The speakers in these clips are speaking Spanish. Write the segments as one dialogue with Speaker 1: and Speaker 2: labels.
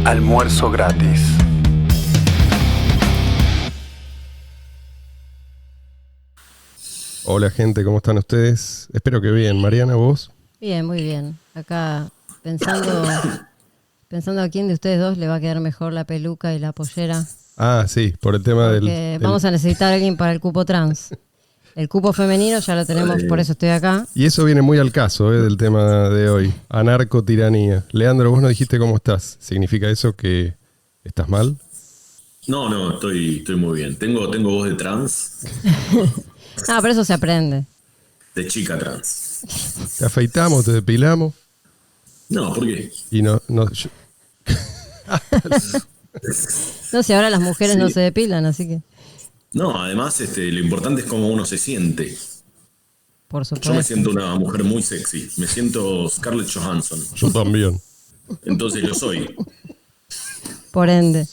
Speaker 1: Almuerzo gratis.
Speaker 2: Hola gente, ¿cómo están ustedes? Espero que bien. Mariana, ¿vos?
Speaker 3: Bien, muy bien. Acá pensando a quién de ustedes dos le va a quedar mejor la peluca y la pollera.
Speaker 2: Ah, sí, por el tema
Speaker 3: Porque vamos a necesitar a alguien para el cupo trans. El cupo femenino ya lo tenemos, por eso estoy acá.
Speaker 2: Y eso viene muy al caso del tema de hoy. Anarcotiranía. Leandro, vos no dijiste cómo estás. ¿Significa eso que estás mal?
Speaker 4: No, estoy muy bien. Tengo voz de trans,
Speaker 3: Ah, pero eso se aprende.
Speaker 4: de chica trans.
Speaker 2: ¿Te afeitamos, te depilamos?
Speaker 4: No, ¿por qué?
Speaker 2: Y no
Speaker 3: No sé, ahora las mujeres
Speaker 4: Sí.
Speaker 3: no se depilan, así que
Speaker 4: No, además lo importante es cómo uno se siente.
Speaker 3: por
Speaker 4: Yo me
Speaker 3: supuesto.
Speaker 4: siento una mujer muy sexy. Me siento Scarlett Johansson.
Speaker 2: yo también.
Speaker 4: Entonces lo soy.
Speaker 3: Por ende.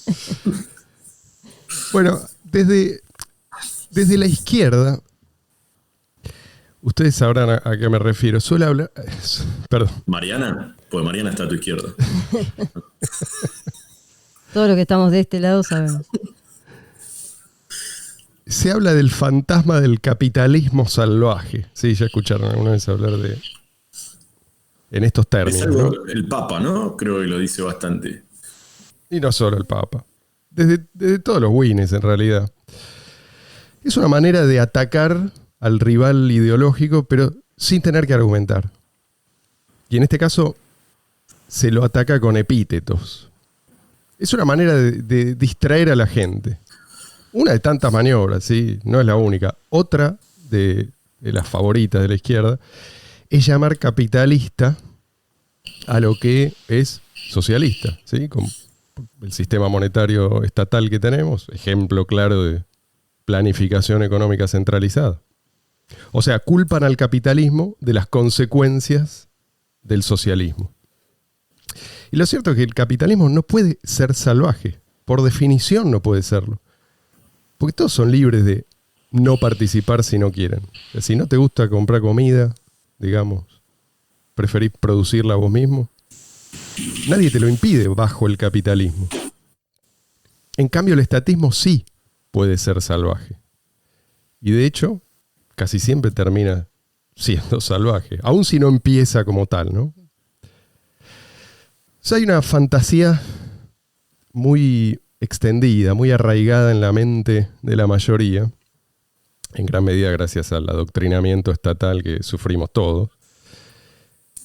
Speaker 2: Bueno, desde la izquierda, ustedes sabrán a qué me refiero. Suele hablar... Perdón.
Speaker 4: Mariana, pues Mariana está a tu izquierda.
Speaker 3: Todos los que estamos de este lado sabemos.
Speaker 2: Se habla del fantasma del capitalismo salvaje. Sí, ya escucharon alguna vez hablar de... En estos
Speaker 4: Es
Speaker 2: términos,
Speaker 4: algo,
Speaker 2: ¿no?
Speaker 4: el Papa, ¿no? Creo que lo dice bastante.
Speaker 2: Y no solo el Papa. Desde todos los Wines, en realidad. Es una manera de atacar al rival ideológico, pero sin tener que argumentar. Y en este caso, se lo ataca con epítetos. Es una manera de distraer a la gente. Una de tantas maniobras, ¿sí? No es la única. Otra de las favoritas de la izquierda es llamar capitalista a lo que es socialista, ¿sí? Con el sistema monetario estatal que tenemos, ejemplo claro de planificación económica centralizada. O sea, culpan al capitalismo de las consecuencias del socialismo. Y lo cierto es que el capitalismo no puede ser salvaje, por definición no puede serlo. Porque todos son libres de no participar si no quieren. O sea, si no te gusta comprar comida, digamos, preferís producirla vos mismo, nadie te lo impide bajo el capitalismo. En cambio, el estatismo sí puede ser salvaje. Y de hecho, casi siempre termina siendo salvaje, aun si no empieza como tal, ¿no? O sea, hay una fantasía muy extendida, muy arraigada en la mente de la mayoría, en gran medida gracias al adoctrinamiento estatal que sufrimos todos,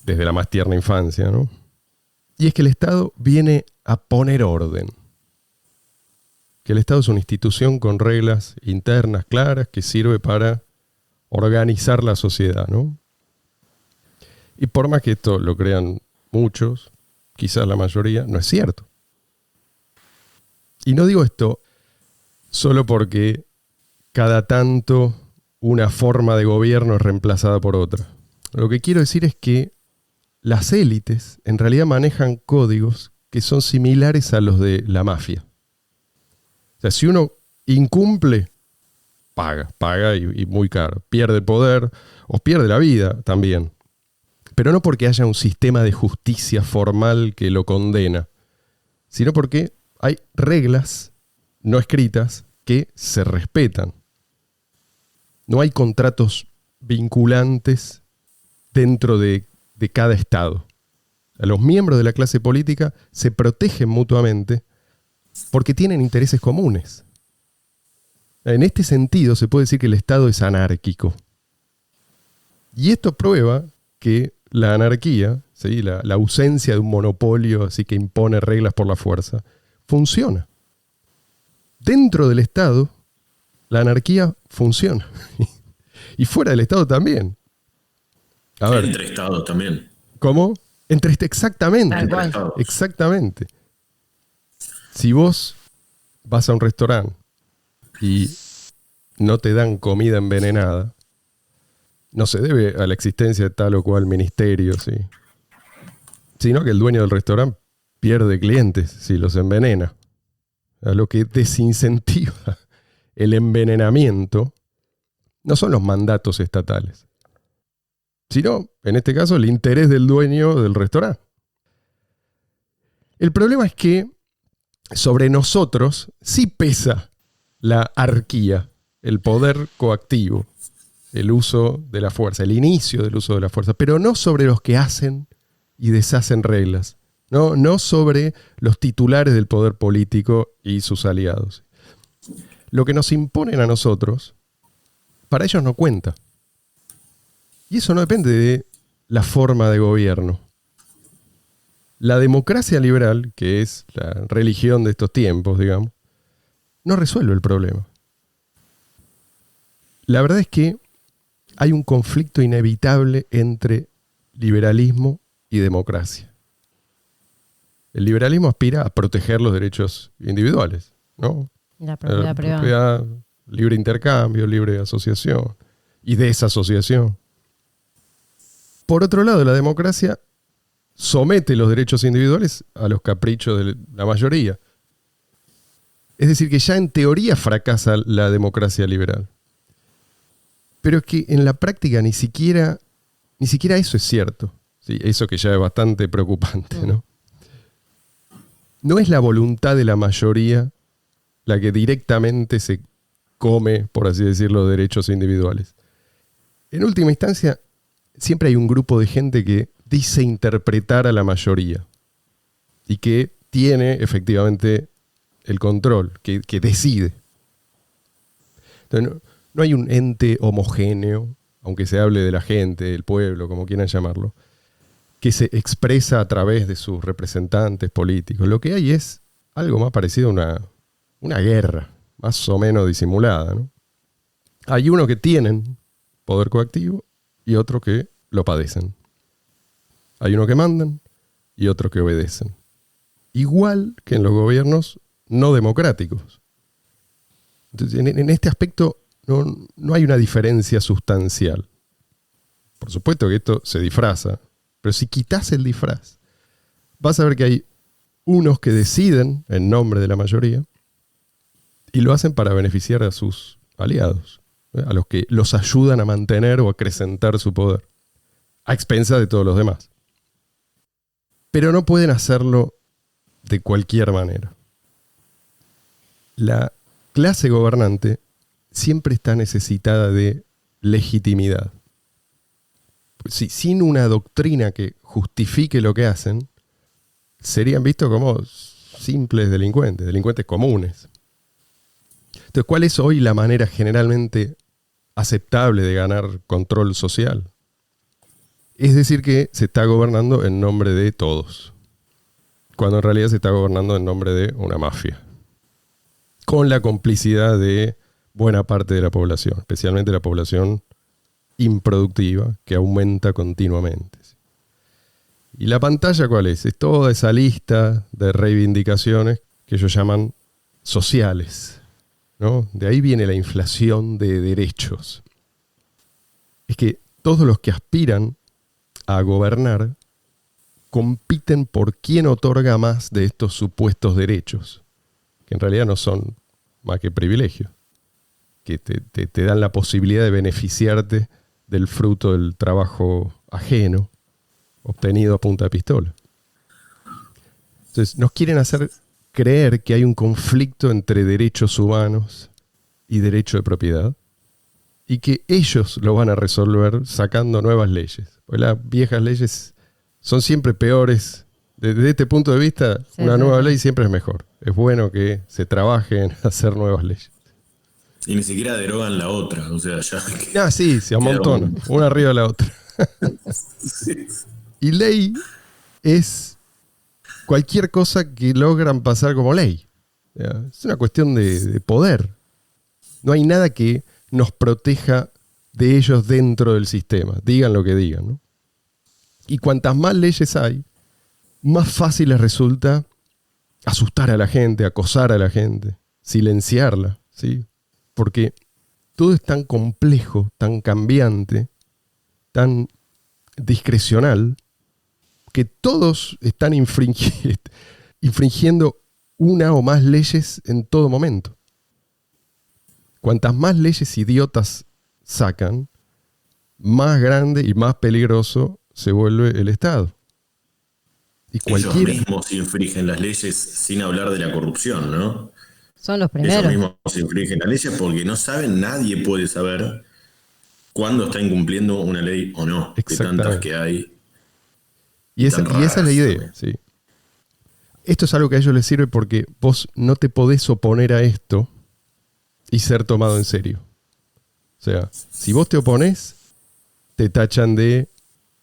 Speaker 2: desde la más tierna infancia, ¿no? Y es que el Estado viene a poner orden. Que el Estado es una institución con reglas internas claras que sirve para organizar la sociedad, ¿no? Y por más que esto lo crean muchos, quizás la mayoría, no es cierto. Y no digo esto solo porque cada tanto una forma de gobierno es reemplazada por otra. Lo que quiero decir es que las élites en realidad manejan códigos que son similares a los de la mafia. O sea, si uno incumple, paga y muy caro. Pierde el poder o pierde la vida también. Pero no porque haya un sistema de justicia formal que lo condena, sino porque hay reglas no escritas que se respetan. No hay contratos vinculantes dentro de cada estado. Los miembros de la clase política se protegen mutuamente porque tienen intereses comunes. En este sentido se puede decir que el Estado es anárquico. Y esto prueba que la anarquía, ¿sí? la ausencia de un monopolio así que impone reglas por la fuerza, funciona. Dentro del Estado, la anarquía funciona. Y fuera del Estado también. A ver,
Speaker 4: Entre estados también.
Speaker 2: ¿cómo? Exactamente.
Speaker 3: Tal cual.
Speaker 4: Estados.
Speaker 2: Exactamente. Si vos vas a un restaurante y no te dan comida envenenada, no se debe a la existencia de tal o cual ministerio, ¿sí? Sino que el dueño del restaurante pierde clientes si los envenena. A lo que desincentiva el envenenamiento no son los mandatos estatales, sino, en este caso, el interés del dueño del restaurante. El problema es que sobre nosotros sí pesa la arquía, el poder coactivo, el uso de la fuerza, el inicio del uso de la fuerza, pero no sobre los que hacen y deshacen reglas, no sobre los titulares del poder político y sus aliados. Lo que nos imponen a nosotros, para ellos no cuenta. Y eso no depende de la forma de gobierno. La democracia liberal, que es la religión de estos tiempos, digamos, no resuelve el problema. La verdad es que hay un conflicto inevitable entre liberalismo y democracia. El liberalismo aspira a proteger los derechos individuales, ¿no?
Speaker 3: La propiedad privada.
Speaker 2: Propiedad, libre intercambio, libre asociación y desasociación. Por otro lado, la democracia somete los derechos individuales a los caprichos de la mayoría. Es decir, que ya en teoría fracasa la democracia liberal. Pero es que en la práctica ni siquiera eso es cierto. ¿Sí? Eso que ya es bastante preocupante, ¿no? No es la voluntad de la mayoría la que directamente se come, por así decirlo, derechos individuales. En última instancia, siempre hay un grupo de gente que dice interpretar a la mayoría y que tiene efectivamente el control, que decide. Entonces, no hay un ente homogéneo, aunque se hable de la gente, del pueblo, como quieran llamarlo, que se expresa a través de sus representantes políticos. Lo que hay es algo más parecido a una guerra, más o menos disimulada, ¿no? Hay unos que tienen poder coactivo y otros que lo padecen. Hay unos que mandan y otros que obedecen. Igual que en los gobiernos no democráticos. Entonces, en este aspecto no hay una diferencia sustancial. Por supuesto que esto se disfraza, pero si quitas el disfraz, vas a ver que hay unos que deciden en nombre de la mayoría y lo hacen para beneficiar a sus aliados, a los que los ayudan a mantener o acrecentar su poder, a expensas de todos los demás. Pero no pueden hacerlo de cualquier manera. La clase gobernante siempre está necesitada de legitimidad. Pues sin una doctrina que justifique lo que hacen, serían vistos como simples delincuentes comunes. Entonces, ¿cuál es hoy la manera generalmente aceptable de ganar control social? Es decir, que se está gobernando en nombre de todos, cuando en realidad se está gobernando en nombre de una mafia, con la complicidad de buena parte de la población, especialmente la población improductiva, que aumenta continuamente. ¿Y la pantalla cuál es? Es toda esa lista de reivindicaciones que ellos llaman sociales, ¿no? De ahí viene la inflación de derechos. Es que todos los que aspiran a gobernar compiten por quién otorga más de estos supuestos derechos, que en realidad no son más que privilegios, que te dan la posibilidad de beneficiarte del fruto del trabajo ajeno obtenido a punta de pistola. Entonces, nos quieren hacer creer que hay un conflicto entre derechos humanos y derecho de propiedad y que ellos lo van a resolver sacando nuevas leyes. Porque las viejas leyes son siempre peores. Desde este punto de vista, una nueva ley siempre es mejor. Es bueno que se trabaje en hacer nuevas leyes.
Speaker 4: Y ni siquiera derogan la otra, o sea, ya...
Speaker 2: Sí, se amontonan, una arriba de la otra.
Speaker 4: Sí.
Speaker 2: Y ley es cualquier cosa que logran pasar como ley. Es una cuestión de poder. No hay nada que nos proteja de ellos dentro del sistema, digan lo que digan, ¿no? Y cuantas más leyes hay, más fácil les resulta asustar a la gente, acosar a la gente, silenciarla, ¿sí? Porque todo es tan complejo, tan cambiante, tan discrecional, que todos están infringiendo una o más leyes en todo momento. Cuantas más leyes idiotas sacan, más grande y más peligroso se vuelve el Estado. Y
Speaker 4: Ellos
Speaker 2: cualquiera.
Speaker 4: mismos infringen las leyes sin hablar de la corrupción, ¿no?
Speaker 3: Son los
Speaker 4: Ellos
Speaker 3: primeros.
Speaker 4: mismos infringen las leyes porque no saben, nadie puede saber cuándo está incumpliendo una ley o no, de tantas
Speaker 2: Exactamente.
Speaker 4: que hay
Speaker 2: Y
Speaker 4: y
Speaker 2: esa,
Speaker 4: tan
Speaker 2: y esa es la
Speaker 4: raras
Speaker 2: idea,
Speaker 4: también.
Speaker 2: ¿sí? Esto es algo que a ellos les sirve porque vos no te podés oponer a esto y ser tomado en serio. O sea, si vos te opones, te tachan de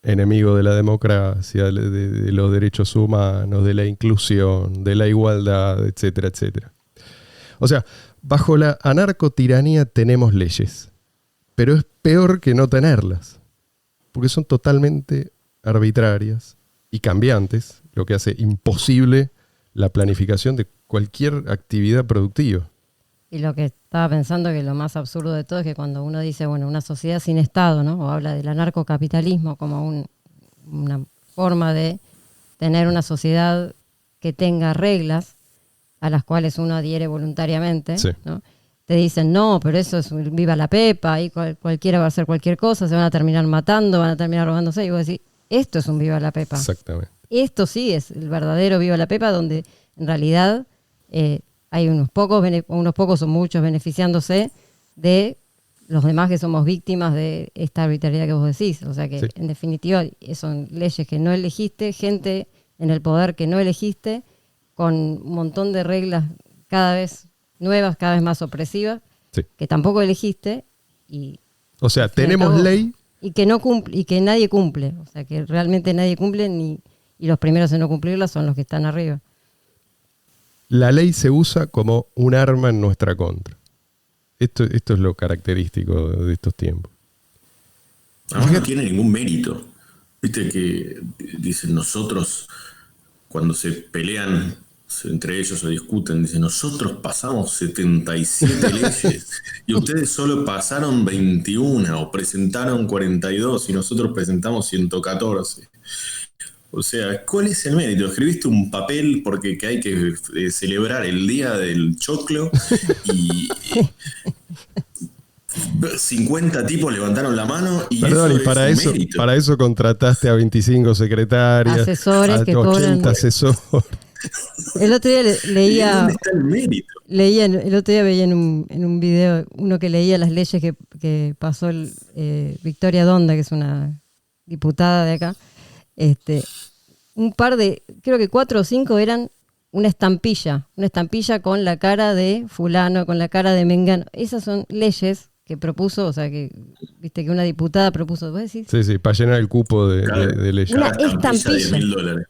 Speaker 2: enemigo de la democracia, de los derechos humanos, de la inclusión, de la igualdad, etcétera, etcétera. O sea, bajo la anarcotiranía tenemos leyes, pero es peor que no tenerlas, porque son totalmente arbitrarias y cambiantes, lo que hace imposible la planificación de cualquier actividad productiva.
Speaker 3: Y lo que estaba pensando que lo más absurdo de todo es que cuando uno dice, bueno, una sociedad sin Estado, ¿no? O habla del anarcocapitalismo como una forma de tener una sociedad que tenga reglas a las cuales uno adhiere voluntariamente,
Speaker 2: Sí.
Speaker 3: ¿no? Te dicen, no, pero eso es un viva la pepa, ahí cualquiera va a hacer cualquier cosa, se van a terminar matando, van a terminar robándose, y vos decís, esto es un viva la pepa.
Speaker 2: Exactamente.
Speaker 3: Esto sí es el verdadero viva la pepa, donde en realidad hay unos pocos o muchos beneficiándose de los demás que somos víctimas de esta arbitrariedad que vos decís. O sea que,
Speaker 2: Sí.
Speaker 3: en definitiva, son leyes que no elegiste, gente en el poder que no elegiste, con un montón de reglas cada vez nuevas, cada vez más opresivas,
Speaker 2: Sí.
Speaker 3: que tampoco elegiste y
Speaker 2: O sea,
Speaker 3: al fin y al
Speaker 2: tenemos
Speaker 3: cabo,
Speaker 2: ley,
Speaker 3: y que no cumple, y que nadie cumple. O sea que realmente nadie cumple y los primeros en no cumplirla son los que están arriba.
Speaker 2: la ley se usa como un arma en nuestra contra. Esto es lo característico de estos tiempos.
Speaker 4: Además no tiene ningún mérito. Viste que dicen nosotros, cuando se pelean entre ellos o discuten, dicen nosotros pasamos 77 leyes y ustedes solo pasaron 21 o presentaron 42 y nosotros presentamos 114. O sea, ¿cuál es el mérito? Escribiste un papel porque que hay que celebrar el día del choclo y 50 tipos levantaron la mano y
Speaker 2: Perdón, y
Speaker 4: eso es un mérito.
Speaker 2: para eso contrataste a 25 secretarias,
Speaker 3: Asesores
Speaker 2: a
Speaker 3: que
Speaker 2: 80
Speaker 3: cobran.
Speaker 2: asesores.
Speaker 3: El otro día
Speaker 4: ¿Y
Speaker 3: leía,
Speaker 4: dónde está el mérito?
Speaker 3: el otro día veía en un video uno que leía las leyes que pasó Victoria Donda, que es una diputada de acá. Un par de, creo que 4 o 5 eran una estampilla con la cara de fulano, con la cara de mengano. Esas son leyes que propuso, o sea, que viste que una diputada propuso, ¿vos decís?
Speaker 2: Sí, sí, para llenar el cupo de leyes.
Speaker 3: Una
Speaker 4: Cada
Speaker 3: estampilla.
Speaker 4: de $1.000.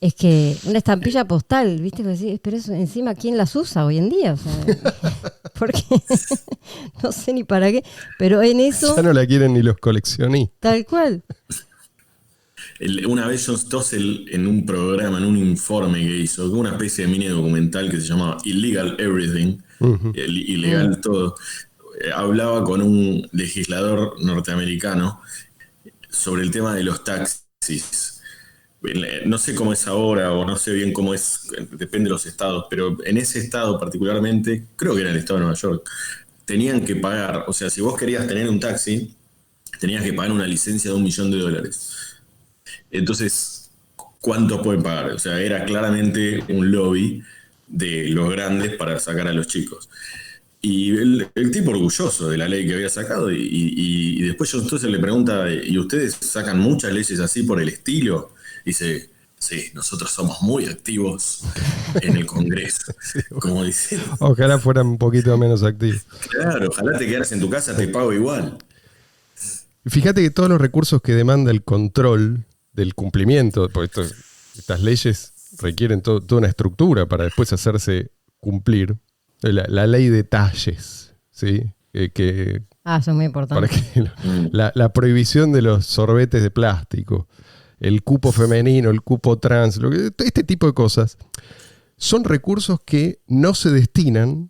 Speaker 3: Es que una estampilla postal, ¿viste? Vos decís, pero eso encima, ¿quién las usa hoy en día? O sea, porque no sé ni para qué, pero en eso,
Speaker 2: Ya no la quieren ni los coleccionistas.
Speaker 3: tal cual.
Speaker 4: Una vez John Stossel en un programa, en un informe que hizo, una especie de mini documental que se llamaba Illegal Everything, ilegal todo, hablaba con un legislador norteamericano sobre el tema de los taxis. No sé cómo es ahora o no sé bien cómo es, depende de los estados, pero en ese estado particularmente, creo que era el estado de Nueva York, tenían que pagar, o sea, si vos querías tener un taxi, tenías que pagar una licencia de $1 millón. Entonces, ¿cuánto pueden pagar? O sea, era claramente un lobby de los grandes para sacar a los chicos. Y el tipo orgulloso de la ley que había sacado y después yo entonces le pregunta, ¿y ustedes sacan muchas leyes así por el estilo? Dice, sí, nosotros somos muy activos en el Congreso. Como diciendo,
Speaker 2: Ojalá fueran un poquito menos activos.
Speaker 4: claro, ojalá te quedaras en tu casa, te pago igual.
Speaker 2: Fíjate que todos los recursos que demanda el control del cumplimiento, porque estas leyes requieren toda una estructura para después hacerse cumplir. La ley de talles, ¿sí?
Speaker 3: Eso es muy importante.
Speaker 2: Para que la prohibición de los sorbetes de plástico, el cupo femenino, el cupo trans, este tipo de cosas, son recursos que no se destinan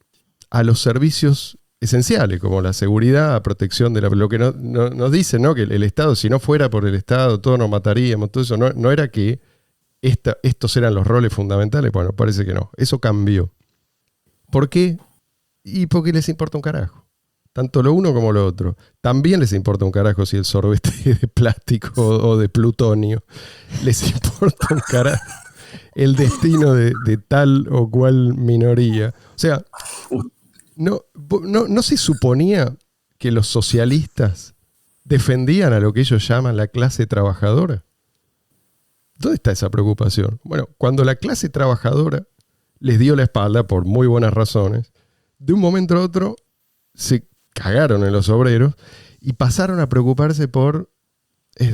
Speaker 2: a los servicios esenciales, como la seguridad, protección de lo que nos dicen, ¿no? Que el Estado, si no fuera por el Estado, todos nos mataríamos, todo eso. No era que estos eran los roles fundamentales. Bueno, parece que no. Eso cambió. ¿Por qué? Y porque les importa un carajo. tanto lo uno como lo otro. También les importa un carajo si el sorbete es de plástico o de plutonio. Les importa un carajo el destino de tal o cual minoría. O sea, no se suponía que los socialistas defendían a lo que ellos llaman la clase trabajadora. ¿Dónde está esa preocupación? Bueno, cuando la clase trabajadora les dio la espalda por muy buenas razones, de un momento a otro se cagaron en los obreros y pasaron a preocuparse por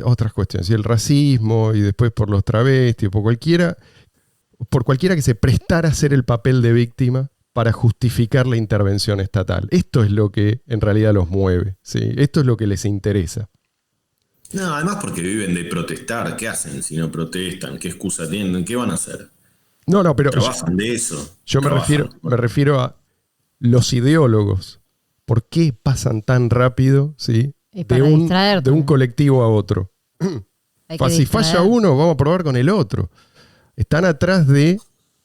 Speaker 2: otras cuestiones, y el racismo, y después por los travestis, por cualquiera que se prestara a hacer el papel de víctima para justificar la intervención estatal. Esto es lo que en realidad los mueve, ¿sí? Esto es lo que les interesa.
Speaker 4: No, además porque viven de protestar. ¿Qué hacen si no protestan? ¿Qué excusa tienen? ¿Qué van a hacer?
Speaker 2: No, pero
Speaker 4: trabajan de eso.
Speaker 2: Yo me refiero a los ideólogos. ¿Por qué pasan tan rápido, ¿sí? de un colectivo a otro? Si falla uno, vamos a probar con el otro. Están atrás de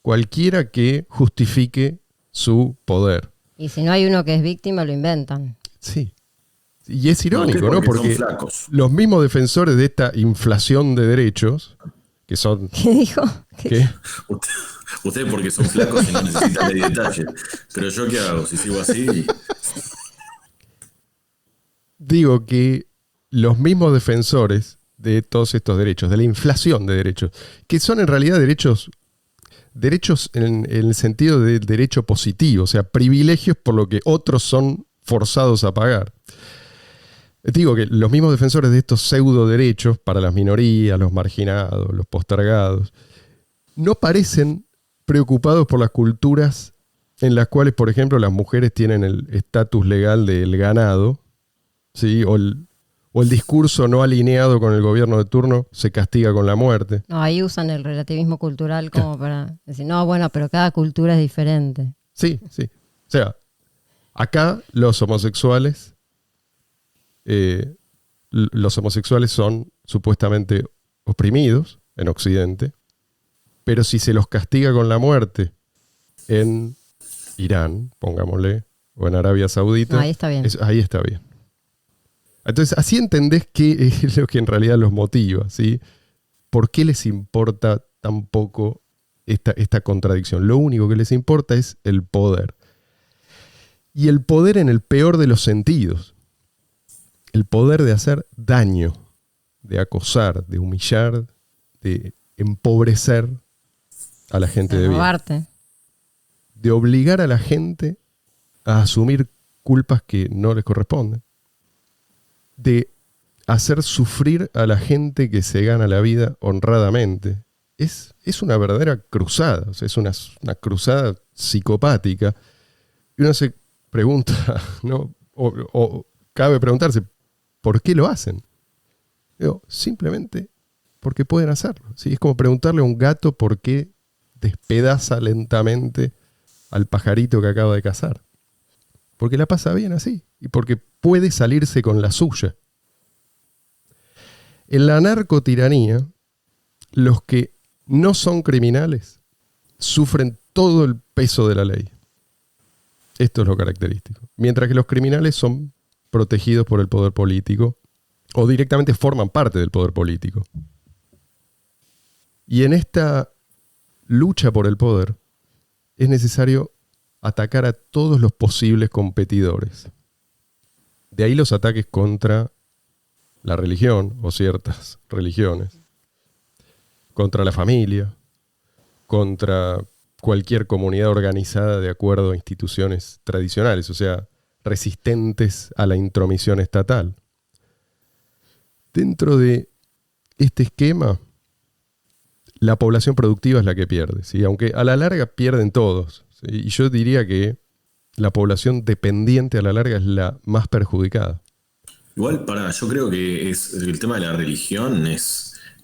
Speaker 2: cualquiera que justifique su poder.
Speaker 3: Y si no hay uno que es víctima, lo inventan.
Speaker 2: Sí. Y es irónico, ¿no? Porque los mismos defensores de esta inflación de derechos, que son...
Speaker 3: ¿Qué dijo?
Speaker 2: ¿Qué?
Speaker 4: Ustedes porque son flacos y no necesitan de detalle. Pero yo ¿qué hago? Si sigo así...
Speaker 2: Digo que los mismos defensores de todos estos derechos, de la inflación de derechos, que son en realidad derechos en el sentido de derecho positivo, o sea, privilegios por lo que otros son forzados a pagar. Digo que los mismos defensores de estos pseudo derechos para las minorías, los marginados, los postergados, no parecen preocupados por las culturas en las cuales, por ejemplo, las mujeres tienen el estatus legal del ganado, ¿sí? o el discurso no alineado con el gobierno de turno se castiga con la muerte.
Speaker 3: No, ahí usan el relativismo cultural como para decir, no, bueno, pero cada cultura es diferente.
Speaker 2: Sí. O sea, acá los homosexuales son supuestamente oprimidos en Occidente, pero si se los castiga con la muerte en Irán, pongámosle, o en Arabia Saudita,
Speaker 3: ahí está bien.
Speaker 2: Ahí está bien. Entonces, así entendés qué es lo que en realidad los motiva, ¿sí? ¿Por qué les importa tan poco esta contradicción? Lo único que les importa es el poder. Y el poder en el peor de los sentidos. El poder de hacer daño, de acosar, de humillar, de empobrecer a la gente de bien. De obligar a la gente a asumir culpas que no les corresponden. De hacer sufrir a la gente que se gana la vida honradamente. Es una verdadera cruzada, o sea, es una cruzada psicopática. Y uno se pregunta, ¿no? O cabe preguntarse, ¿por qué lo hacen? Digo, simplemente porque pueden hacerlo. ¿Sí? Es como preguntarle a un gato por qué despedaza lentamente al pajarito que acaba de cazar. Porque la pasa bien así. Y porque puede salirse con la suya. En la narcotiranía, los que no son criminales sufren todo el peso de la ley. Esto es lo característico. Mientras que los criminales son protegidos por el poder político o directamente forman parte del poder político. Y en esta lucha por el poder es necesario atacar a todos los posibles competidores. De ahí los ataques contra la religión o ciertas religiones, contra la familia, contra cualquier comunidad organizada de acuerdo a instituciones tradicionales, o sea, resistentes a la intromisión estatal. Dentro de este esquema, la población productiva es la que pierde, ¿sí? Aunque a la larga pierden todos, ¿sí? Y yo diría que la población dependiente a la larga es la más perjudicada.
Speaker 4: Igual, yo creo que el tema de la religión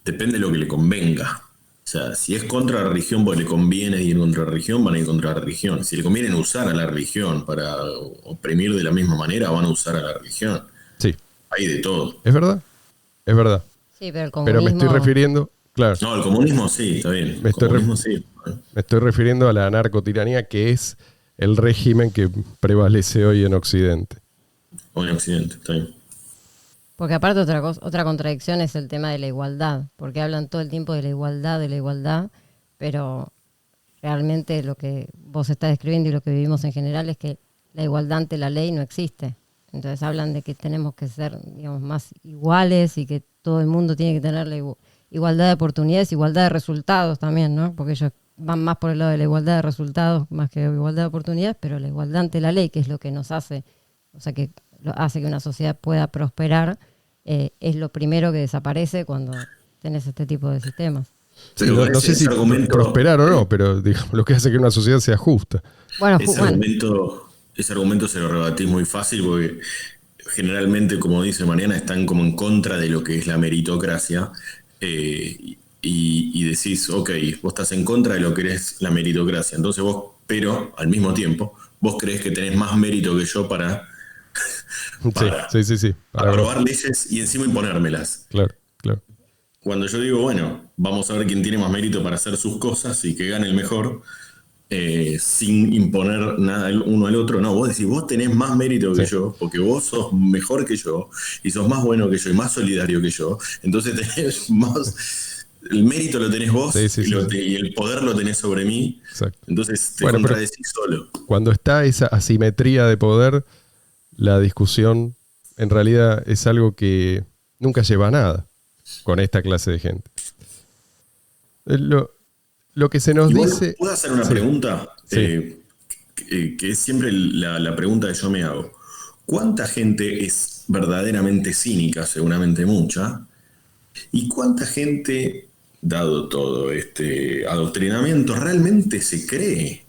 Speaker 4: depende de lo que le convenga. O sea, si es contra la religión porque le conviene ir contra la religión, van a ir contra la religión. Si le conviene usar a la religión para oprimir de la misma manera, van a usar a la religión.
Speaker 2: Sí.
Speaker 4: Hay de todo.
Speaker 2: Es verdad.
Speaker 3: Sí, pero el comunismo...
Speaker 2: Pero me estoy refiriendo... Claro.
Speaker 4: No, el comunismo sí, está bien.
Speaker 2: Me estoy refiriendo a la narcotiranía, que es el régimen que prevalece hoy en Occidente.
Speaker 4: O en Occidente, está bien.
Speaker 3: Porque aparte otra contradicción es el tema de la igualdad, porque hablan todo el tiempo de la igualdad, pero realmente lo que vos estás describiendo y lo que vivimos en general es que la igualdad ante la ley no existe. Entonces hablan de que tenemos que ser, digamos, más iguales y que todo el mundo tiene que tener la igualdad de oportunidades, igualdad de resultados también, ¿no? Porque ellos van más por el lado de la igualdad de resultados más que igualdad de oportunidades, pero la igualdad ante la ley, que es lo que nos hace, o sea, que hace que una sociedad pueda prosperar, es lo primero que desaparece cuando tenés este tipo de sistemas.
Speaker 2: Sí, no sé si prosperar o no, pero digamos, lo que hace que una sociedad sea justa.
Speaker 3: Bueno,
Speaker 4: ese argumento se lo rebatís muy fácil porque generalmente, como dice Mariana, están como en contra de lo que es la meritocracia. Y decís, ok, vos estás en contra de lo que es la meritocracia. Entonces vos, pero al mismo tiempo, vos creés que tenés más mérito que yo para
Speaker 2: sí.
Speaker 4: aprobar leyes y encima imponérmelas.
Speaker 2: Claro.
Speaker 4: Cuando yo digo, bueno, vamos a ver quién tiene más mérito para hacer sus cosas y que gane el mejor, sin imponer nada el uno al otro, no, vos decís, vos tenés más mérito que yo, porque vos sos mejor que yo, y sos más bueno que yo, y más solidario que yo, entonces tenés más... El mérito lo tenés vos y el poder lo tenés sobre mí.
Speaker 2: Exacto.
Speaker 4: Entonces te contradecís solo.
Speaker 2: Cuando está esa asimetría de poder, la discusión en realidad es algo que nunca lleva a nada con esta clase de gente. Lo que se nos dice...
Speaker 4: ¿Puedo hacer una pregunta? Que es siempre la pregunta que yo me hago. ¿Cuánta gente es verdaderamente cínica? Seguramente mucha. ¿Y cuánta gente, dado todo este adoctrinamiento, realmente se cree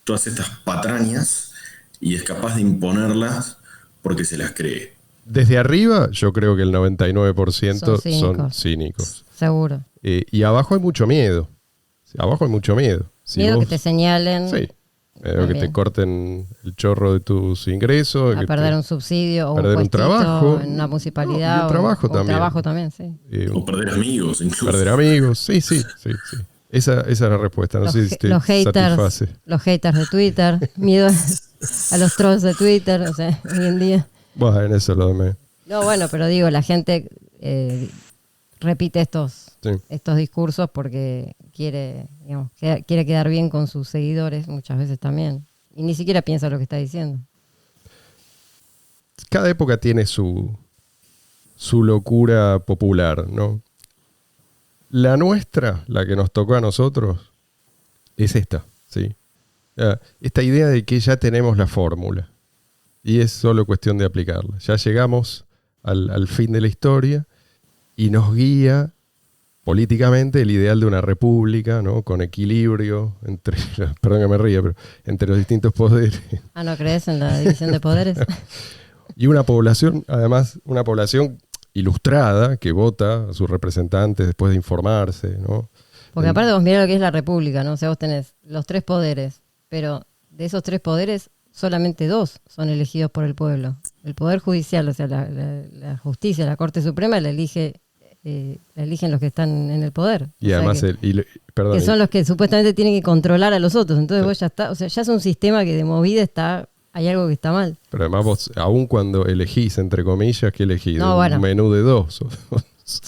Speaker 4: todas estas patrañas y es capaz de imponerlas porque se las cree?
Speaker 2: Desde arriba, yo creo que el 99% son cínicos.
Speaker 3: Seguro.
Speaker 2: Y abajo hay mucho miedo. Abajo hay mucho miedo.
Speaker 3: Miedo que te señalen.
Speaker 2: Sí. Miedo que te corten el chorro de tus ingresos.
Speaker 3: A perder un subsidio o
Speaker 2: perder un trabajo.
Speaker 3: En una municipalidad.
Speaker 2: Y un trabajo también.
Speaker 3: Un trabajo también, sí.
Speaker 4: O perder amigos, incluso.
Speaker 2: Perder amigos, sí. Esa es la respuesta. No sé si te satisface.
Speaker 3: Los haters de Twitter. Miedo a los trolls de Twitter. O sea, hoy en día.
Speaker 2: Bueno, eso lo demás.
Speaker 3: No, bueno, pero digo, la gente repite estos discursos porque quiere quedar bien con sus seguidores muchas veces también. Y ni siquiera piensa lo que está diciendo.
Speaker 2: Cada época tiene su locura popular, ¿no? La nuestra, la que nos tocó a nosotros, es esta, ¿sí? Esta idea de que ya tenemos la fórmula. Y es solo cuestión de aplicarla. Ya llegamos al fin de la historia y nos guía políticamente el ideal de una república, ¿no? Con equilibrio entre, perdón que me ría, pero entre los distintos poderes.
Speaker 3: ¿No crees en la división de poderes?
Speaker 2: Y una población, además, una población ilustrada que vota a sus representantes después de informarse, ¿no?
Speaker 3: Porque aparte vos mirá lo que es la república, ¿no? O sea, vos tenés los 3 poderes, pero de esos 3 poderes solamente 2 son elegidos por el pueblo. El poder judicial, o sea, la justicia, la Corte Suprema la eligen los que están en el poder.
Speaker 2: Y además,
Speaker 3: que son los que supuestamente tienen que controlar a los otros. Entonces vos ya está, o sea, ya es un sistema que de movida hay algo que está mal.
Speaker 2: Pero además vos, aun cuando elegís, entre comillas, ¿qué elegís?
Speaker 3: No, bueno.
Speaker 2: Un menú de 2.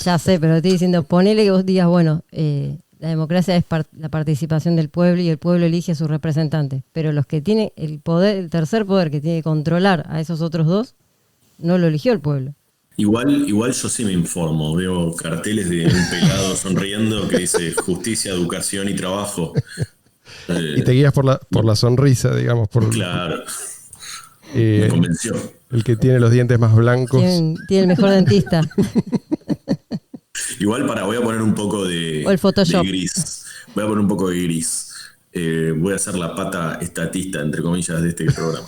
Speaker 3: Ya sé, pero te estoy diciendo, ponele que vos digas, bueno, la democracia es la participación del pueblo y el pueblo elige a sus representantes. Pero los que tienen el poder, el tercer poder que tiene que controlar a esos otros 2, no lo eligió el pueblo.
Speaker 4: Igual yo sí me informo, veo carteles de un pelado sonriendo que dice justicia, educación y trabajo.
Speaker 2: Y te guías por la sonrisa, digamos.
Speaker 4: Claro. Me convenció.
Speaker 2: El que tiene los dientes más blancos.
Speaker 3: Tiene el mejor dentista.
Speaker 4: Igual voy a poner un poco de gris. Voy a poner un poco de gris. Voy a hacer la pata estatista, entre comillas, de este programa.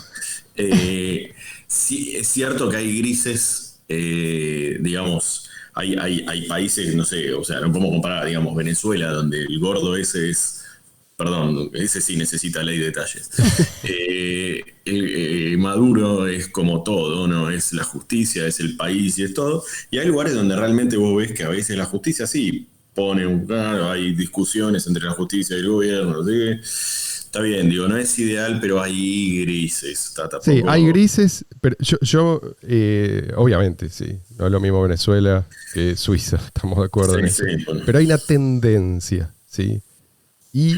Speaker 4: Sí, es cierto que hay grises, digamos, hay países, no sé, o sea, no podemos comparar, digamos, Venezuela, donde el gordo ese sí necesita ley de detalles. Maduro es como todo, ¿no? Es la justicia, es el país y es todo. Y hay lugares donde realmente vos ves que a veces la justicia sí pone hay discusiones entre la justicia y el gobierno, ¿sí? Está bien, digo, no es ideal, pero hay grises.
Speaker 2: Sí, hay grises, pero yo obviamente, sí, no es lo mismo Venezuela que Suiza, estamos de acuerdo en eso.
Speaker 4: Bueno.
Speaker 2: Pero hay una tendencia, ¿sí? Y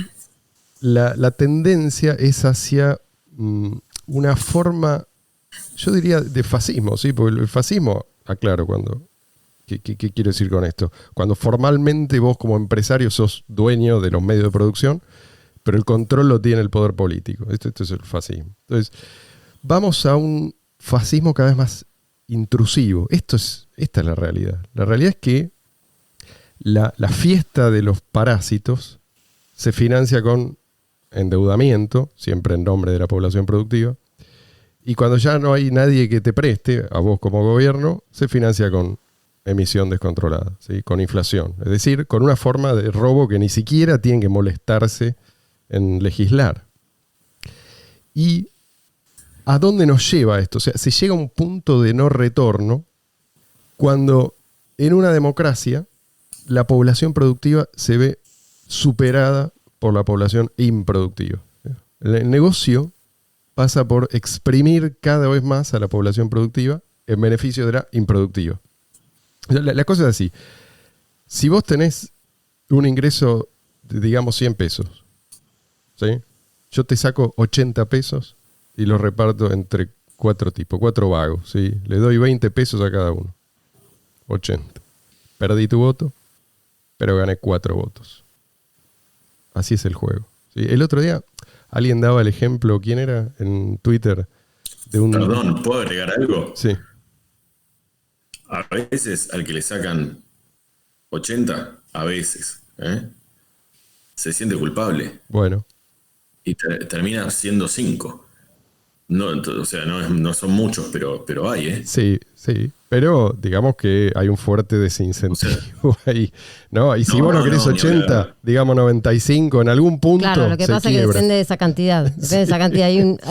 Speaker 2: la tendencia es hacia una forma, yo diría, de fascismo, ¿sí? Porque el fascismo, aclaro, ¿qué quiero decir con esto? Cuando formalmente vos como empresario sos dueño de los medios de producción, pero el control lo tiene el poder político. Esto es el fascismo. Entonces, vamos a un fascismo cada vez más intrusivo. Esta es la realidad. La realidad es que la fiesta de los parásitos se financia con endeudamiento, siempre en nombre de la población productiva, y cuando ya no hay nadie que te preste, a vos como gobierno, se financia con emisión descontrolada, ¿sí? Con inflación. Es decir, con una forma de robo que ni siquiera tienen que molestarse en legislar. ¿Y a dónde nos lleva esto? O sea, se llega a un punto de no retorno cuando en una democracia la población productiva se ve superada por la población improductiva. El negocio pasa por exprimir cada vez más a la población productiva en beneficio de la improductiva. La cosa es así. Si vos tenés un ingreso de, digamos, 100 pesos, ¿sí? Yo te saco 80 pesos y los reparto entre 4 tipos, 4 vagos, ¿sí? Le doy 20 pesos a cada uno. 80. Perdí tu voto, pero gané 4 votos. Así es el juego, ¿sí? El otro día alguien daba el ejemplo, ¿quién era? En Twitter. De un...
Speaker 4: Perdón, ¿puedo agregar algo?
Speaker 2: Sí.
Speaker 4: A veces al que le sacan 80, a veces, se siente culpable.
Speaker 2: Bueno.
Speaker 4: Y termina siendo 5. No, o sea, no son muchos, pero hay, ¿eh?
Speaker 2: Sí. Pero digamos que hay un fuerte desincentivo ahí, ¿no? Y si vos no querés 80, digamos 95, en algún punto.
Speaker 3: Claro, lo que pasa es que depende de esa cantidad. Depende de esa cantidad.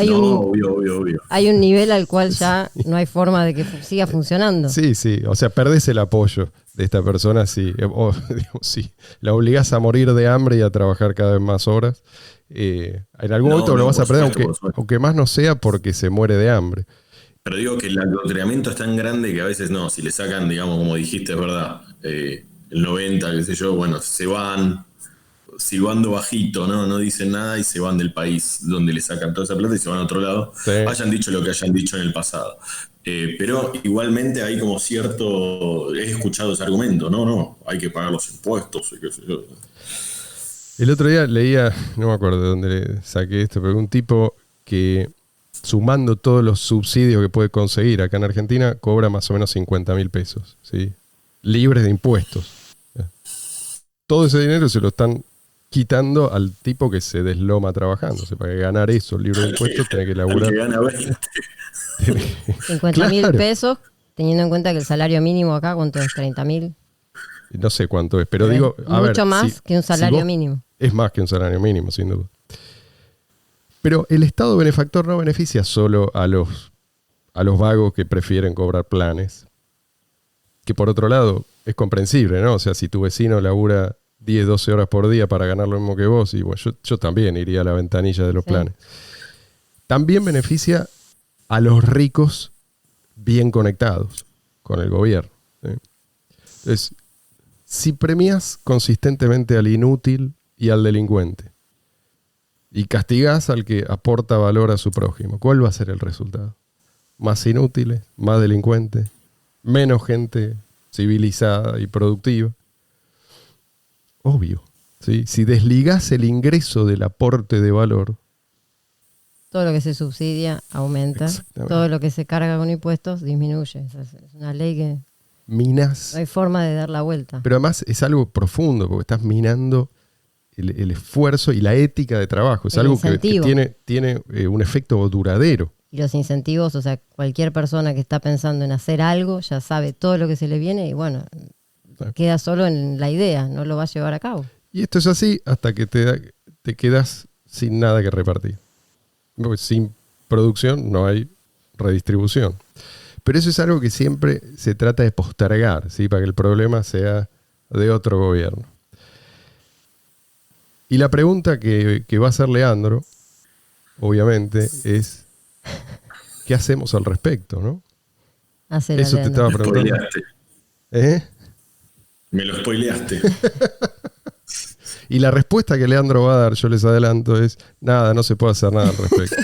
Speaker 4: Obvio.
Speaker 3: Hay un nivel al cual ya no hay forma de que siga funcionando.
Speaker 2: Sí. O sea, perdés el apoyo de esta persona si la obligás a morir de hambre y a trabajar cada vez más horas. En algún momento lo vas a perder, aunque más no sea porque se muere de hambre.
Speaker 4: Pero digo que el adoctrinamiento es tan grande que a veces no, si le sacan, digamos, como dijiste, es verdad, el 90, qué sé yo, bueno, se van silbando bajito, ¿no? No dicen nada y se van del país donde le sacan toda esa plata y se van a otro lado. Sí. Hayan dicho lo que hayan dicho en el pasado. Pero igualmente hay como cierto, he escuchado ese argumento, no, hay que pagar los impuestos y qué sé yo.
Speaker 2: El otro día leía, no me acuerdo de dónde le saqué esto, pero un tipo que sumando todos los subsidios que puede conseguir acá en Argentina, cobra más o menos 50.000 pesos, ¿sí? Libres de impuestos. Todo ese dinero se lo están quitando al tipo que se desloma trabajando. O sea, para ganar eso, libre de impuestos, tiene que laburar.
Speaker 4: Que gana 20.
Speaker 3: 50.000 pesos, teniendo en cuenta que el salario mínimo acá, ¿cuánto es? 30.000.
Speaker 2: No sé cuánto es, pero digo,
Speaker 3: mucho más que un salario mínimo.
Speaker 2: Es más que un salario mínimo, sin duda. Pero el Estado benefactor no beneficia solo a los vagos que prefieren cobrar planes. Que por otro lado es comprensible, ¿no? O sea, si tu vecino labura 10, 12 horas por día para ganar lo mismo que vos, y bueno, yo también iría a la ventanilla de los planes. También beneficia a los ricos bien conectados con el gobierno, ¿sí? Entonces, si premias consistentemente al inútil y al delincuente, y castigás al que aporta valor a su prójimo, ¿cuál va a ser el resultado? Más inútiles, más delincuentes, menos gente civilizada y productiva. Obvio, ¿sí? Si desligás el ingreso del aporte de valor,
Speaker 3: todo lo que se subsidia aumenta, todo lo que se carga con impuestos disminuye. Es una ley que
Speaker 2: minás.
Speaker 3: No hay forma de dar la vuelta.
Speaker 2: Pero además es algo profundo, porque estás minando el esfuerzo y la ética de trabajo. Es algo que tiene un efecto duradero.
Speaker 3: Y los incentivos, o sea, cualquier persona que está pensando en hacer algo ya sabe todo lo que se le viene y bueno, queda solo en la idea, no lo va a llevar a cabo.
Speaker 2: Y esto es así hasta que te quedas sin nada que repartir. Porque sin producción no hay redistribución. Pero eso es algo que siempre se trata de postergar, ¿sí? Para que el problema sea de otro gobierno. Y la pregunta que va a hacer Leandro obviamente, es ¿qué hacemos al respecto, no?
Speaker 3: Hacela,
Speaker 2: Eso te
Speaker 3: Leandro.
Speaker 2: estaba preguntando.
Speaker 4: Spoileaste.
Speaker 2: ¿Eh?
Speaker 4: Me lo spoileaste.
Speaker 2: Y la respuesta que Leandro va a dar, yo les adelanto, es nada, no se puede hacer nada al respecto.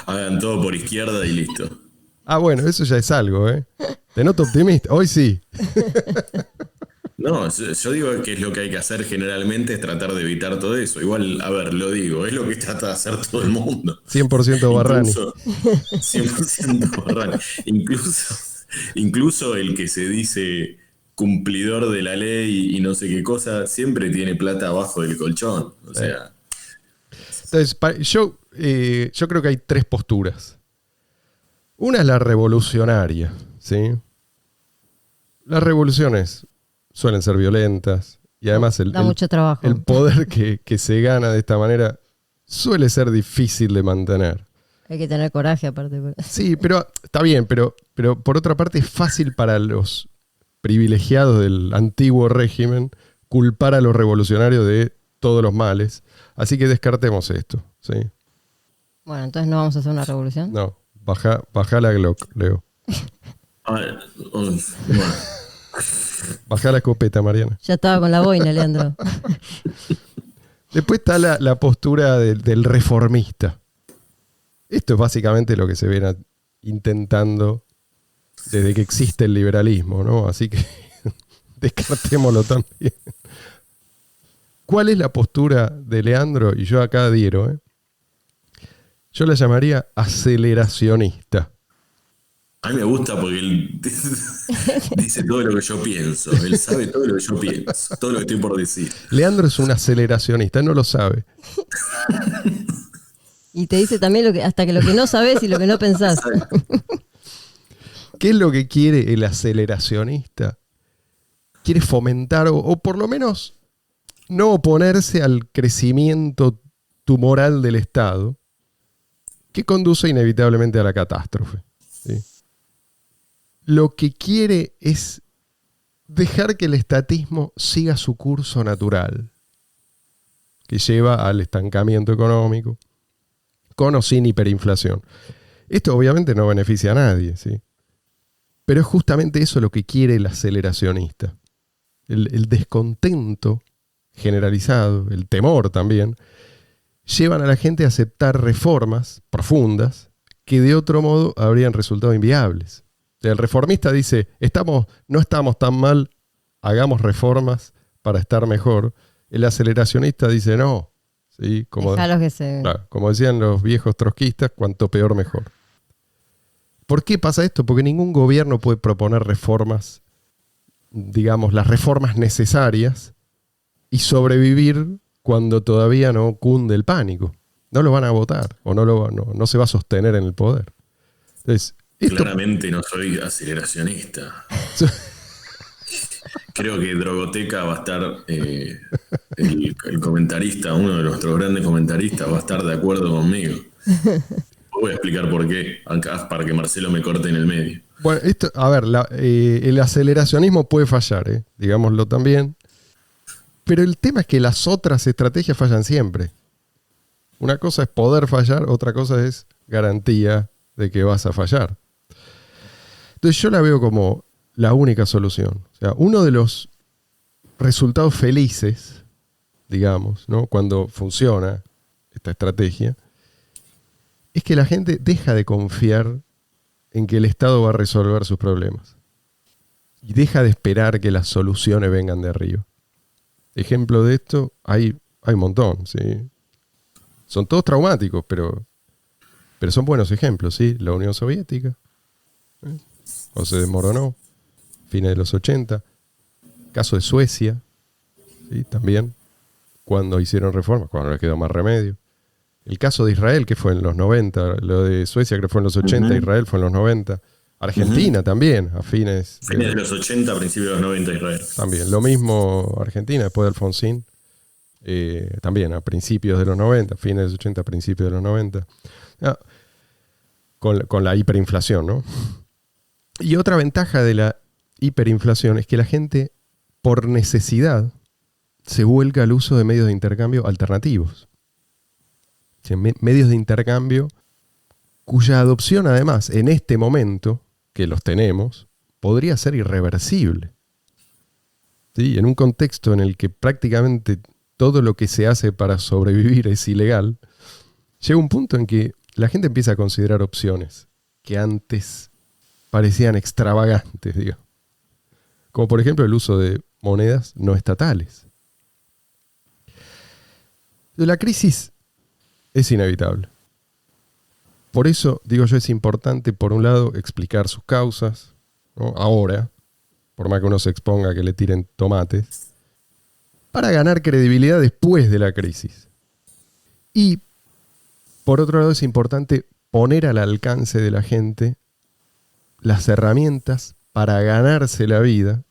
Speaker 4: Hagan todo por izquierda y listo.
Speaker 2: Ah, bueno, eso ya es algo, ¿eh? Te noto optimista. Hoy sí.
Speaker 4: No, yo digo que es lo que hay que hacer generalmente, es tratar de evitar todo eso. Igual, a ver, lo digo, es lo que trata de hacer todo el mundo.
Speaker 2: 100% Barrani.
Speaker 4: Incluso, 100% Barrani. Incluso el que se dice cumplidor de la ley y no sé qué cosa, siempre tiene plata abajo del colchón. O sea,
Speaker 2: Entonces, yo creo que hay 3 posturas. Una es la revolucionaria, ¿sí? Las revoluciones suelen ser violentas y además
Speaker 3: Da mucho trabajo.
Speaker 2: el poder que se gana de esta manera suele ser difícil de mantener.
Speaker 3: Hay que tener coraje aparte.
Speaker 2: Sí, pero está bien, pero por otra parte es fácil para los privilegiados del antiguo régimen culpar a los revolucionarios de todos los males. Así que descartemos esto, ¿sí?
Speaker 3: Bueno, entonces no vamos a hacer una revolución.
Speaker 2: No, baja la Glock, Leo.
Speaker 4: a ver, bueno.
Speaker 2: Baja la escopeta, Mariana.
Speaker 3: Ya estaba con la boina, Leandro.
Speaker 2: Después está la postura del reformista. Esto es básicamente lo que se viene intentando desde que existe el liberalismo, ¿no? Así que descartémoslo también. ¿Cuál es la postura de Leandro? Y yo acá adhiero, ¿eh? Yo la llamaría aceleracionista.
Speaker 4: A mí me gusta porque él dice todo lo que yo pienso. Él sabe todo lo que yo pienso, todo lo que estoy por decir.
Speaker 2: Leandro es un aceleracionista, no lo sabe.
Speaker 3: Y te dice también hasta que lo que no sabes y lo que no pensás.
Speaker 2: ¿Qué es lo que quiere el aceleracionista? Quiere fomentar o por lo menos no oponerse al crecimiento tumoral del Estado que conduce inevitablemente a la catástrofe, ¿sí? Lo que quiere es dejar que el estatismo siga su curso natural, que lleva al estancamiento económico, con o sin hiperinflación. Esto obviamente no beneficia a nadie, ¿sí? Pero es justamente eso lo que quiere el aceleracionista. El descontento generalizado, el temor también, llevan a la gente a aceptar reformas profundas que de otro modo habrían resultado inviables. O sea, el reformista dice, no estamos tan mal, hagamos reformas para estar mejor. El aceleracionista dice, no. ¿Sí?
Speaker 3: Dejalos que se...
Speaker 2: Claro, como decían los viejos trotskistas, cuanto peor mejor. ¿Por qué pasa esto? Porque ningún gobierno puede proponer reformas, digamos, las reformas necesarias y sobrevivir cuando todavía no cunde el pánico. No lo van a votar o no se va a sostener en el poder. Entonces,
Speaker 4: claramente no soy aceleracionista. Creo que Drogoteca va a estar, el comentarista, uno de nuestros grandes comentaristas, va a estar de acuerdo conmigo. Voy a explicar por qué, para que Marcelo me corte en el medio.
Speaker 2: Bueno, a ver, el aceleracionismo puede fallar, digámoslo también. Pero el tema es que las otras estrategias fallan siempre. Una cosa es poder fallar, otra cosa es garantía de que vas a fallar. Entonces yo la veo como la única solución. O sea, uno de los resultados felices, digamos, ¿no? Cuando funciona esta estrategia, es que la gente deja de confiar en que el Estado va a resolver sus problemas. Y deja de esperar que las soluciones vengan de arriba. Ejemplo de esto, hay un montón, ¿sí? Son todos traumáticos, pero son buenos ejemplos, ¿sí? La Unión Soviética, o se desmoronó, fines de los 80. Caso de Suecia, ¿sí? También, cuando hicieron reformas, cuando les quedó más remedio. El caso de Israel, que fue en los 90, lo de Suecia, que fue en los 80, Israel fue en los 90. Argentina también, a fines
Speaker 4: de los 80, principios de los 90, Israel.
Speaker 2: También, lo mismo Argentina, después de Alfonsín. También a principios de los 90, fines de los 80, principios de los 90. Con la hiperinflación, ¿no? Y otra ventaja de la hiperinflación es que la gente, por necesidad, se vuelca al uso de medios de intercambio alternativos. ¿sí? Medios de intercambio cuya adopción además en este momento que los tenemos podría ser irreversible. ¿Sí? En un contexto en el que prácticamente todo lo que se hace para sobrevivir es ilegal, llega un punto en que la gente empieza a considerar opciones que antes parecían extravagantes, digo. Como por ejemplo el uso de monedas no estatales. La crisis es inevitable. Por eso, digo yo, es importante, por un lado, explicar sus causas, ¿no? Ahora, por más que uno se exponga a que le tiren tomates, para ganar credibilidad después de la crisis. Y, por otro lado, es importante poner al alcance de la gente las herramientas para ganarse la vida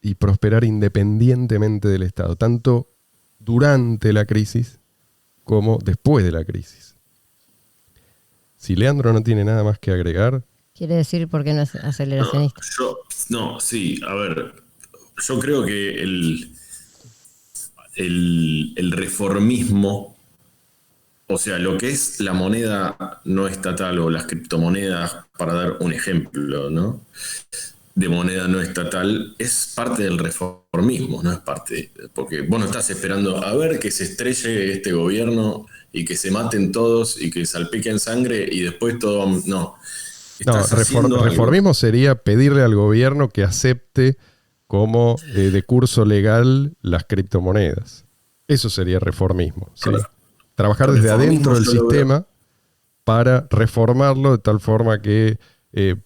Speaker 2: y prosperar independientemente del Estado, tanto durante la crisis como después de la crisis. Si Leandro no tiene nada más que agregar.
Speaker 3: Quiere decir por qué no es aceleracionista.
Speaker 4: Sí, a ver, yo creo que el reformismo, o sea, lo que es la moneda no estatal o las criptomonedas, para dar un ejemplo, ¿no?, de moneda no estatal, es parte del reformismo, no es parte, porque vos no estás esperando a ver que se estrelle este gobierno y que se maten todos y que salpiquen sangre y después todo, no.
Speaker 2: No, reformismo sería pedirle al gobierno que acepte como de curso legal las criptomonedas. Eso sería reformismo, ¿sí?
Speaker 4: Claro.
Speaker 2: Trabajar desde adentro del sistema para reformarlo de tal forma que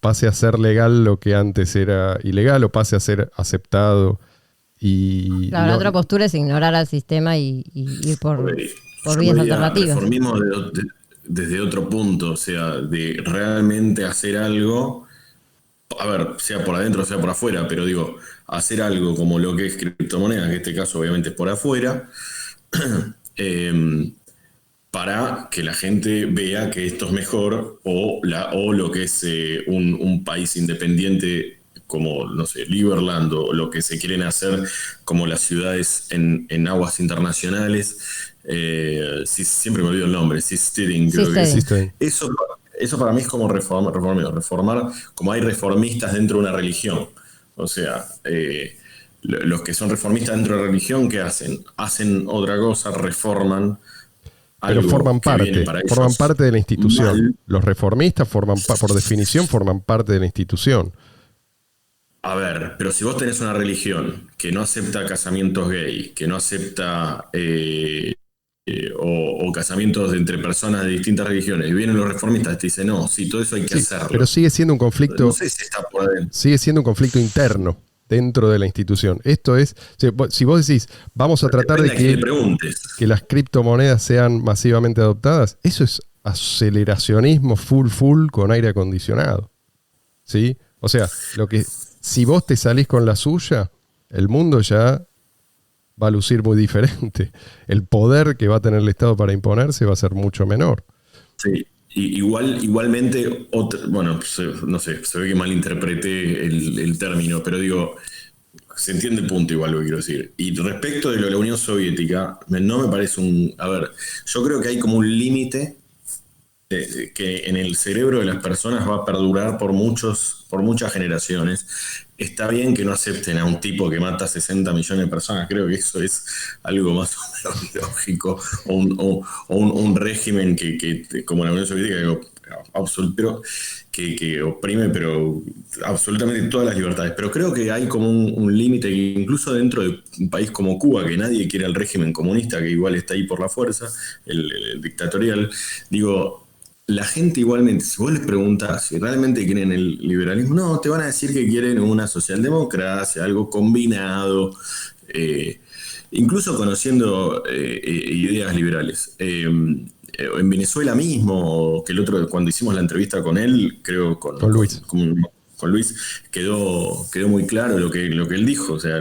Speaker 2: pase a ser legal lo que antes era ilegal, o pase a ser aceptado. Y
Speaker 3: claro, la otra postura es ignorar al sistema y ir por vías alternativas.
Speaker 4: Reformismo desde otro punto, o sea, de realmente hacer algo, a ver, sea por adentro o sea por afuera, pero digo, hacer algo como lo que es criptomonedas, que en este caso obviamente es por afuera, para que la gente vea que esto es mejor, o lo que es un país independiente como, no sé, Liberland, o lo que se quieren hacer como las ciudades en aguas internacionales. Siempre me olvido el nombre, Seasteading, creo que es. Eso para mí es como reformar, como hay reformistas dentro de una religión. O sea, los que son reformistas dentro de la religión, ¿qué hacen? Hacen otra cosa, reforman.
Speaker 2: Pero forman parte de la institución. Mal. Los reformistas por definición forman parte de la institución.
Speaker 4: A ver, pero si vos tenés una religión que no acepta casamientos gay, que no acepta o casamientos entre personas de distintas religiones, y vienen los reformistas y te dicen, no, sí, todo eso hay que hacerlo.
Speaker 2: Pero sigue siendo un conflicto.
Speaker 4: No sé si está por adentro.
Speaker 2: Sigue siendo un conflicto interno dentro de la institución. Esto es, si vos decís, vamos a tratar de que las criptomonedas sean masivamente adoptadas, eso es aceleracionismo full con aire acondicionado. ¿Sí? O sea, si vos te salís con la suya, el mundo ya va a lucir muy diferente. El poder que va a tener el Estado para imponerse va a ser mucho menor.
Speaker 4: Sí. Igualmente, no sé, se ve que malinterpreté el término, pero digo, se entiende el punto igual lo que quiero decir. Y respecto de lo de la Unión Soviética, no me parece a ver, yo creo que hay como un límite que en el cerebro de las personas va a perdurar por muchas generaciones. Está bien que no acepten a un tipo que mata 60 millones de personas, creo que eso es algo más o menos lógico, o un régimen que como la Unión Soviética, que oprime pero absolutamente todas las libertades. Pero creo que hay como un límite, incluso dentro de un país como Cuba, que nadie quiere el régimen comunista, que igual está ahí por la fuerza, el dictatorial. Digo, la gente igualmente, si vos les preguntás si realmente quieren el liberalismo, no, te van a decir que quieren una socialdemocracia, algo combinado, incluso conociendo ideas liberales. En Venezuela mismo, que el otro, cuando hicimos la entrevista con él, creo con Luis. Con Luis, quedó muy claro lo que él dijo. O sea,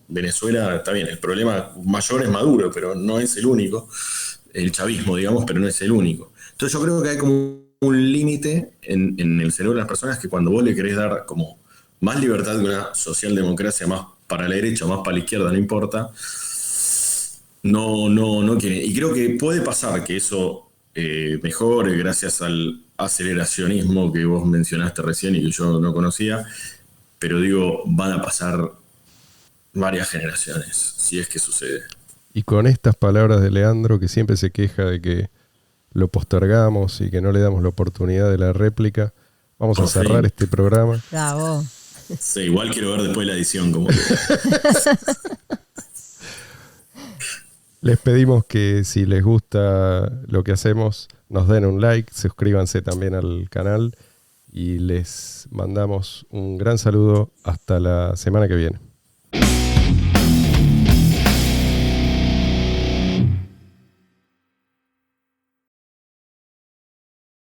Speaker 4: Venezuela, está bien, el problema mayor es Maduro, pero no es el único. El chavismo, digamos, pero no es el único. Entonces yo creo que hay como un límite en el cerebro de las personas, que cuando vos le querés dar como más libertad que una socialdemocracia, más para la derecha o más para la izquierda, no importa, no quiere. Y creo que puede pasar que eso mejor, gracias al aceleracionismo que vos mencionaste recién y que yo no conocía, pero digo, van a pasar varias generaciones, si es que sucede.
Speaker 2: Y con estas palabras de Leandro, que siempre se queja de que lo postergamos y que no le damos la oportunidad de la réplica, vamos a cerrar este programa.
Speaker 3: Bravo.
Speaker 4: Sí, igual quiero ver después la edición. Como que...
Speaker 2: Les pedimos que si les gusta lo que hacemos, nos den un like, suscríbanse también al canal y les mandamos un gran saludo hasta la semana que viene.